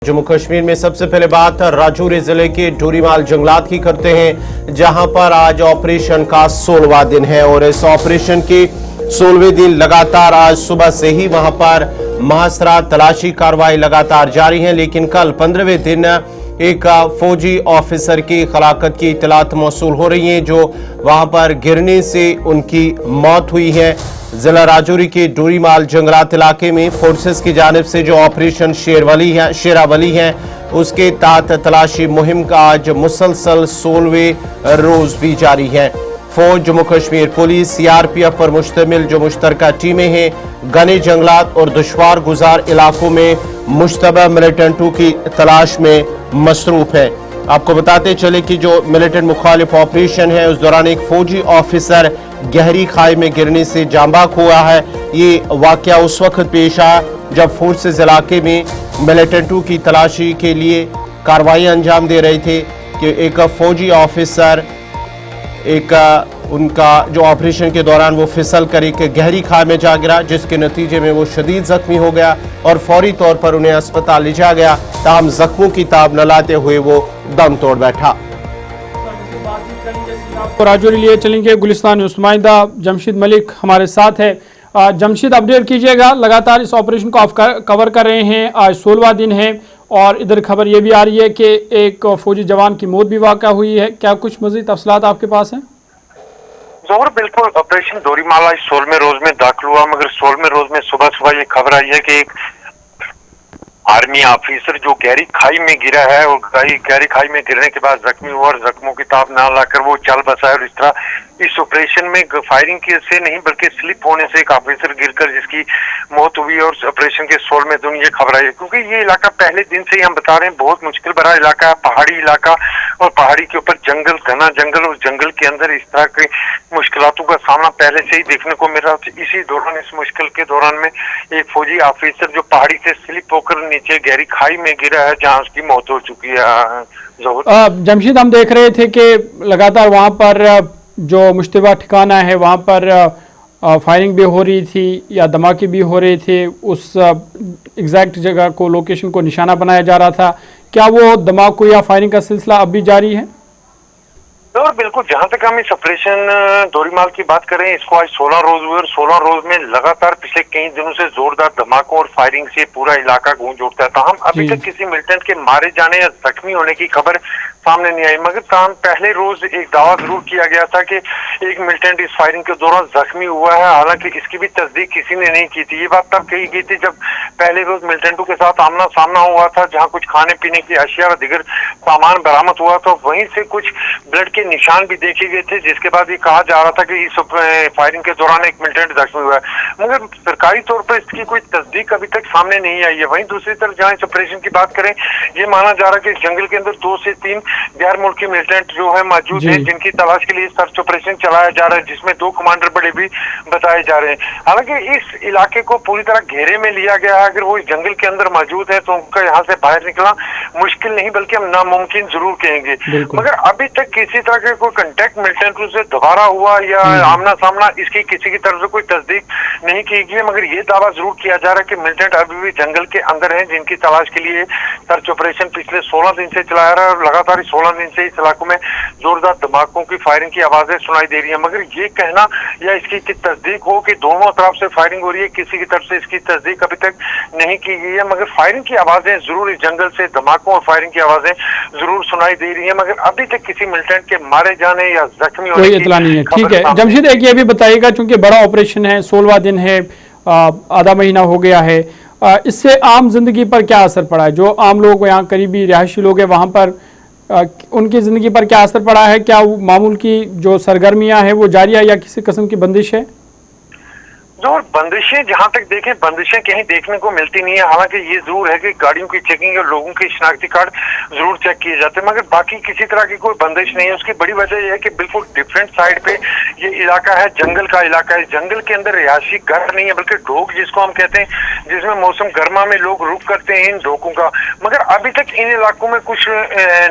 जम्मू कश्मीर में सबसे पहले बात राजौरी जिले के डोरीमाल जंगलात की करते हैं, जहां पर आज ऑपरेशन का 16वां दिन है और इस ऑपरेशन के 16वें दिन लगातार आज सुबह से ही वहां पर महासरा तलाशी कार्रवाई लगातार जारी है। लेकिन कल 15वें दिन एक फौजी ऑफिसर की हलाकत की इतलात मौसूल हो रही है, जो वहां पर गिरने से उनकी मौत हुई है। जिला राजौरी के डोरीमाल जंगलात इलाके में फोर्सेस की जानिब से जो ऑपरेशन शेरावली है उसके तहत तलाशी मुहिम का आज मुसलसल 16वें रोज भी जारी है। फौज, जम्मू कश्मीर पुलिस, सीआरपीएफ पर मुश्तमिल जो मुश्तरका टीमें हैं घने जंगलात और दुश्वार गुजार इलाकों में मुश्तबा मिलिटेंटों की तलाश में मसरूफ है। आपको बताते चले कि जो मिलिटेंट मुखालिफ ऑपरेशन है उस दौरान एक फौजी ऑफिसर गहरी खाई में गिरने से जांबाक हुआ है। ये वाकया उस वक्त पेश आया जब फोर्सेस इलाके में मिलिटेंटों की तलाशी के लिए कार्रवाई अंजाम दे रहे थे कि एक फौजी ऑफिसर उनका जो ऑपरेशन के दौरान वो फिसल कर एक गहरी खाई में जा गिरा, जिसके नतीजे में वो शदीद जख्मी हो गया और फौरी तौर पर उन्हें अस्पताल ले जाया गया। ताहम जख्मों की ताब न लाते हुए वो दम तोड़ बैठा। राजौरी लिए चलेंगे, गुलिस्तान नुमाइंदा जमशीद मलिक हमारे साथ है। जमशीद, अपडेट कीजिएगा, लगातार इस ऑपरेशन को आप कवर कर रहे हैं, आज 16वां दिन है और इधर खबर ये भी आ रही है कि एक फौजी जवान की मौत भी वाक़ा हुई है। क्या कुछ मज़ीद तफसीलात आपके पास हैं? जोहर, बिल्कुल ऑपरेशन डोरीमाल आज 16वें रोज में दाखिल हुआ, मगर 16वें रोज में सुबह सुबह ये खबर आई है कि एक आर्मी ऑफिसर जो गहरी खाई में गिरा है और गहरी खाई में गिरने के बाद जख्मी हुआ और जख्मों की ताब ना लाकर वो चल बसा है। और इस तरह इस ऑपरेशन में फायरिंग से नहीं बल्कि स्लिप होने से एक ऑफिसर गिरकर जिसकी मौत हुई और ऑपरेशन के 16वें दिन ये खबर आई है। क्योंकि ये इलाका पहले दिन से ही हम बता रहे हैं बहुत मुश्किल भरा इलाका है, पहाड़ी इलाका और पहाड़ी के ऊपर जंगल, घना जंगल और जंगल के अंदर इस तरह की मुश्किलातों का सामना पहले से ही देखने को मिल रहा था। इसी दौरान, इस मुश्किल के दौरान में एक फौजी ऑफिसर जो पहाड़ी से स्लिप होकर नीचे गहरी खाई में गिरा है, जहां उसकी मौत हो चुकी है। जमशीद, हम देख रहे थे कि लगातार वहां पर जो मुश्तबा ठिकाना है वहां पर फायरिंग भी हो रही थी या धमाके भी हो रहे थे, उस एग्जैक्ट जगह को, लोकेशन को निशाना बनाया जा रहा था। क्या वो धमाकों या फायरिंग का सिलसिला अब भी जारी है? और बिल्कुल, जहां तक हम इस ऑपरेशन डोरीमाल की बात करें, इसको आज 16 रोज हुए और 16 रोज में लगातार पिछले कई दिनों से जोरदार धमाकों और फायरिंग से पूरा इलाका गूंज उठता था। हम अभी तक किसी मिलिटेंट के मारे जाने या जख्मी होने की खबर सामने नहीं आई, मगर पहले रोज एक दावा जरूर किया गया था कि एक मिलिटेंट इस फायरिंग के दौरान जख्मी हुआ है। हालांकि इसकी भी तस्दीक किसी ने नहीं की थी। ये बात तब कही गई थी जब पहले रोज मिलिटेंटों के साथ आमना सामना हुआ था, जहाँ कुछ खाने पीने की अशिया और दीगर सामान बरामद हुआ, तो वहीं से कुछ ब्लड के निशान भी देखे गए थे, जिसके बाद ये कहा जा रहा था कि इस फायरिंग के दौरान एक मिलिटेंट जख्मी हुआ है। मगर सरकारी तौर पर इसकी कोई तस्दीक अभी तक सामने नहीं आई है। वहीं दूसरी तरफ जहाँ इस ऑपरेशन की बात करें, ये माना जा रहा है कि इस जंगल के अंदर 2 से 3 गैर मुल्की मिलिटेंट जो है मौजूद है, जिनकी तलाश के लिए सर्च ऑपरेशन चलाया जा रहा है, जिसमें 2 कमांडर बड़े भी बताए जा रहे हैं। हालांकि इस इलाके को पूरी तरह घेरे में लिया गया है। अगर वो इस जंगल के अंदर मौजूद है तो उनका यहाँ से बाहर निकलना मुश्किल नहीं बल्कि हम नामुमकिन जरूर कहेंगे। मगर अभी तक किसी तरह के कोई कांटेक्ट मिलिटेंट से दोबारा हुआ या आमना सामना, इसकी किसी की तरफ से कोई तस्दीक नहीं की गई है। मगर ये दावा जरूर किया जा रहा है कि मिलिटेंट अभी भी जंगल के अंदर है, जिनकी तलाश के लिए सर्च ऑपरेशन पिछले 16 दिन से चलाया रहा है और लगातार 16 दिन से इस इलाकों में जोरदार धमाकों की फायरिंग की आवाजें सुनाई दे रही है। मगर ये कहना या इसकी तस्दीक हो कि दोनों तरफ से फायरिंग हो रही है, किसी की तरफ से इसकी तस्दीक अभी तक नहीं की गई है। मगर फायरिंग की आवाजें जरूर इस जंगल से धमाकों और फायरिंग की आवाजें जरूर सुनाई दे रही है, मगर अभी तक किसी मिलिटेंट के मारे जाने या जख्मी होने कोई इतला नहीं है। ठीक है जमशीद, एक ये भी बताइएगा, चूंकि बड़ा ऑपरेशन है, 16वां दिन है, आधा महीना हो गया है, इससे आम जिंदगी पर क्या असर पड़ा है? जो आम लोग यहाँ करीबी रिहायशी लोग हैं वहाँ पर उनकी ज़िंदगी पर क्या असर पड़ा है? क्या मामूल की जो सरगर्मियां हैं वो जारी है या किसी किस्म की बंदिश है? जो बंदिशें जहां तक देखें, बंदिशें कहीं देखने को मिलती नहीं है। हालांकि ये जरूर है कि गाड़ियों की चेकिंग और लोगों के शिनाख्ती कार्ड जरूर चेक किए जाते हैं, मगर बाकी किसी तरह की कोई बंदिश नहीं है। उसकी बड़ी वजह यह है कि बिल्कुल डिफरेंट साइड पे ये इलाका है, जंगल का इलाका है। जंगल के अंदर रिहायशी घर नहीं है बल्कि ढोक जिसको हम कहते हैं, जिसमें मौसम गर्मा में लोग रुक करते हैं इन ढोकों का। मगर अभी तक इन इलाकों में कुछ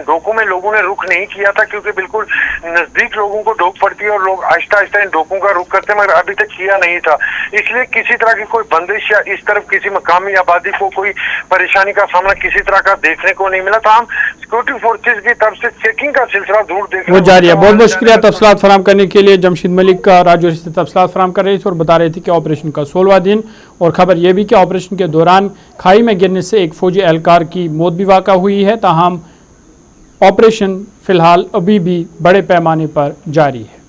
ढोकों में लोगों ने रुख नहीं किया था, क्योंकि बिल्कुल नजदीक लोगों को ढोक पड़ती है और लोग आहिस्ता आहिस्ता इन ढोकों का रुख करते हैं, मगर अभी तक किया नहीं था। इसलिए किसी तरह की कोई बंदिश या इस तरफ किसी मकामी आबादी को कोई परेशानी का सामना किसी तरह का देखने को नहीं मिला। तमाम सिक्योरिटी फोर्सेज की तरफ से चेकिंग का सिलसिला दूर देखने वो जारी है। बहुत बहुत शुक्रिया तफसीलात फराहम करने के लिए। जमशेद मलिक का राजौरी से तफसीलात फराहम कर रही थी और बता रहे थे कि ऑपरेशन का 16वां दिन, और खबर यह भी कि ऑपरेशन के दौरान खाई में गिरने से एक फौजी एहलकार की मौत भी वाक़ा हुई है। ताहम ऑपरेशन फिलहाल अभी भी बड़े पैमाने पर जारी है।